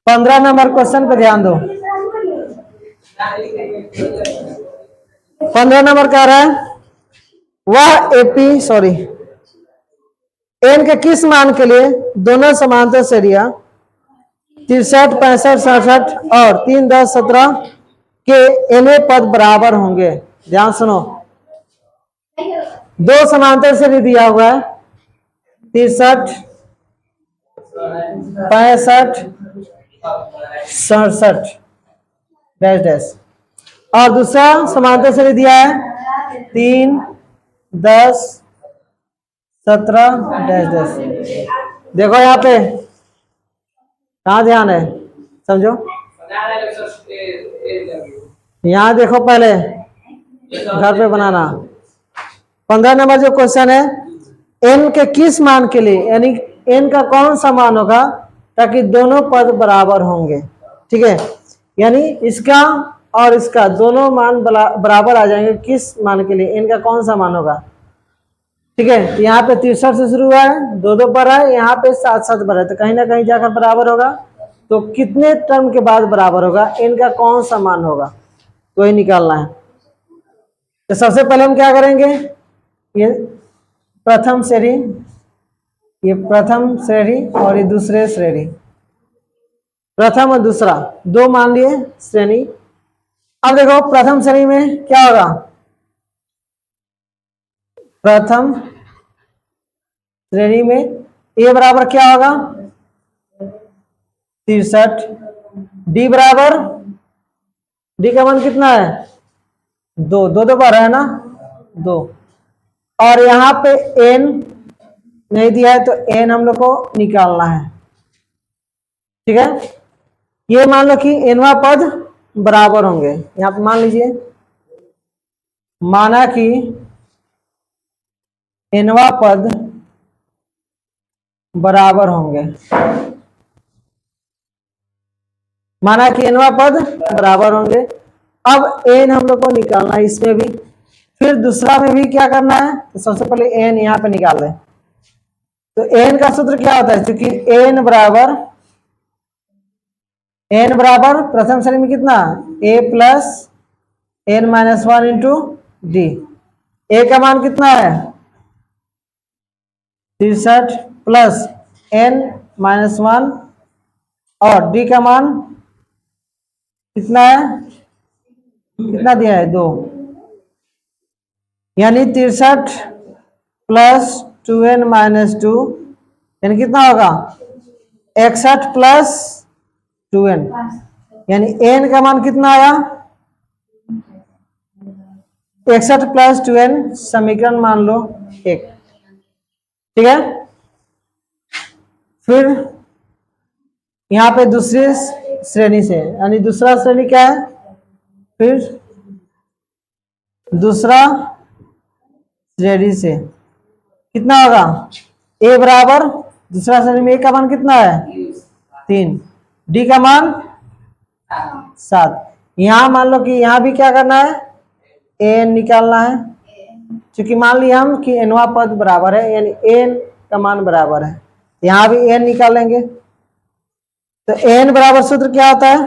15 number question पे ध्यान दो। 15 नंबर कह रहा है वह एपी एन के किस मान के लिए दोनों समांतर श्रेणियां 63, 65, 67 और 3, 10, 17 के एनवे पद बराबर होंगे। ध्यान सुनो, दो समांतर श्रेणी दिया हुआ है 63, 65, 67 डैश डैश, और दूसरा समांतर श्रेणी दिया है 3, 10, 17 डैश डैश। देखो यहाँ पे कहाँ ध्यान है, समझो। यहाँ देखो, पहले घर पे बनाना। 15 नंबर जो क्वेश्चन है, एन के किस मान के लिए, यानी एन का कौन सा मान होगा ताकि दोनों पद बराबर होंगे। ठीक है, यानी इसका और इसका दोनों मान बराबर आ जाएंगे। किस मान के लिए, एन का कौन सा मान होगा। ठीक है, यहाँ पे 63 से शुरू हुआ है, 2 पर है, यहाँ पे 7 पर है, तो कहीं ना कहीं जाकर बराबर होगा। तो कितने टर्म के बाद बराबर होगा, इनका कौन सा मान होगा, तो ही निकालना है। तो सबसे पहले हम क्या करेंगे, ये प्रथम श्रेणी, ये प्रथम श्रेणी और ये दूसरे श्रेणी, प्रथम और दूसरा दो मान लिए श्रेणी। अब देखो प्रथम श्रेणी में क्या होगा, प्रथम श्रेणी में ए बराबर क्या होगा 63, डी बराबर, डी का मान कितना है 2, 2 बार है ना 2, और यहाँ पे एन नहीं दिया है तो एन हम लोग को निकालना है। ठीक है, ये मान लो कि एनवा पद बराबर होंगे। यहाँ पे मान लीजिए, माना कि एनवा पद बराबर होंगे, माना कि एनवा पद बराबर होंगे। अब एन हम लोग को निकालना है इसमें भी, फिर दूसरा में भी क्या करना है, तो सबसे पहले एन यहाँ पे निकाल दें। तो एन का सूत्र क्या होता है, क्योंकि एन बराबर प्रथम श्रेणी में कितना A plus N minus 1 into D. A का मान कितना है 63 प्लस एन माइनस 1 और डी का मान कितना है, कितना दिया है 2, यानी 63 प्लस 2n माइनस 2 यानी कितना होगा 61 प्लस 2n, यानी n का मान कितना आया 61 प्लस 2n, समीकरण मान लो 1। ठीक है, फिर यहाँ पे दूसरी श्रेणी से, यानी दूसरा श्रेणी क्या है, फिर दूसरा श्रेणी से कितना होगा ए बराबर, दूसरा श्रेणी में ए का मान कितना है 3, डी का मान 7। यहां मान लो कि यहां भी क्या करना है एन निकालना है, क्योंकि मान लिया हम कि एनवा पद बराबर है, यानी एन का मान बराबर है, यहां भी एन निकालेंगे। तो एन बराबर सूत्र क्या होता है,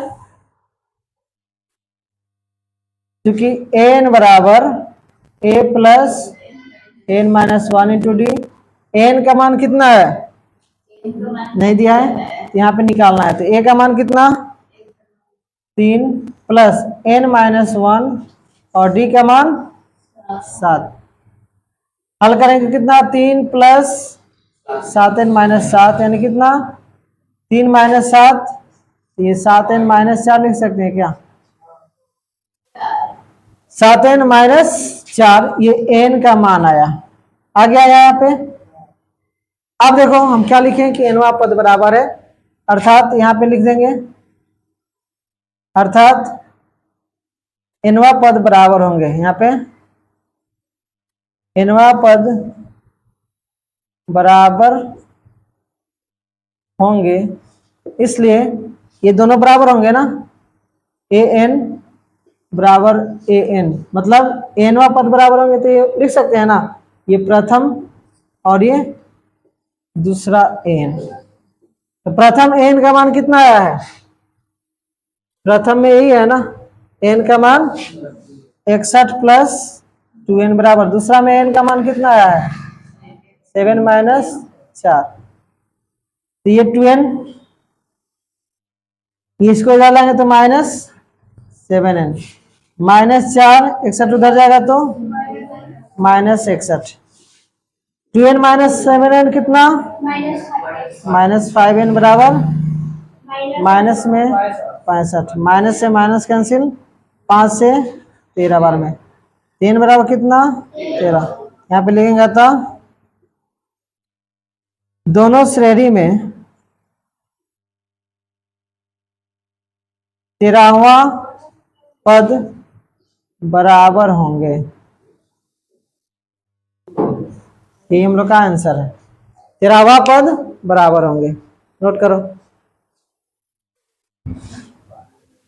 क्योंकि एन बराबर A plus N minus 1 into D. N का मान कितना है नहीं दिया है, यहाँ पे निकालना है। तो ए का मान कितना 3 प्लस एन माइनस 1 और डी का मान 7। हल करेंगे कितना 3 प्लस 7n माइनस 7 यानी कितना 3 माइनस 7, ये 7n माइनस 4 लिख सकते हैं क्या, 7n माइनस 4, ये n का मान आया, आ गया यहाँ पे। अब देखो हम क्या लिखें कि एनवा पद बराबर है, अर्थात यहाँ पे लिख देंगे, अर्थात एनवा पद बराबर होंगे, यहाँ पे एनवा पद बराबर होंगे, इसलिए ये दोनों बराबर होंगे ना, ए एन बराबर ए एन, मतलब एनवा पद बराबर होंगे तो ये लिख सकते हैं ना, ये प्रथम और ये दूसरा n। तो प्रथम n का मान कितना आया है? प्रथम में यही है ना, n का मान 61 प्लस 2n बराबर। दूसरा में n का मान कितना आया है? 7 माइनस 4। तो ये 2n, इसको डालेंगे तो माइनस 7n, माइनस 4, 61 उधर जाएगा तो माइनस 61। 2n माइनस 7n कितना? माइनस 5n बराबर माइनस में 65। माइनस से माइनस कैंसिल, 5 से 13 बार में 3 बराबर कितना? 13। यहाँ पे लिखेंगे तो दोनों श्रेणी में 13वां पद बराबर होंगे। ये हम लोग का आंसर है, 13वां पद बराबर होंगे। नोट करो।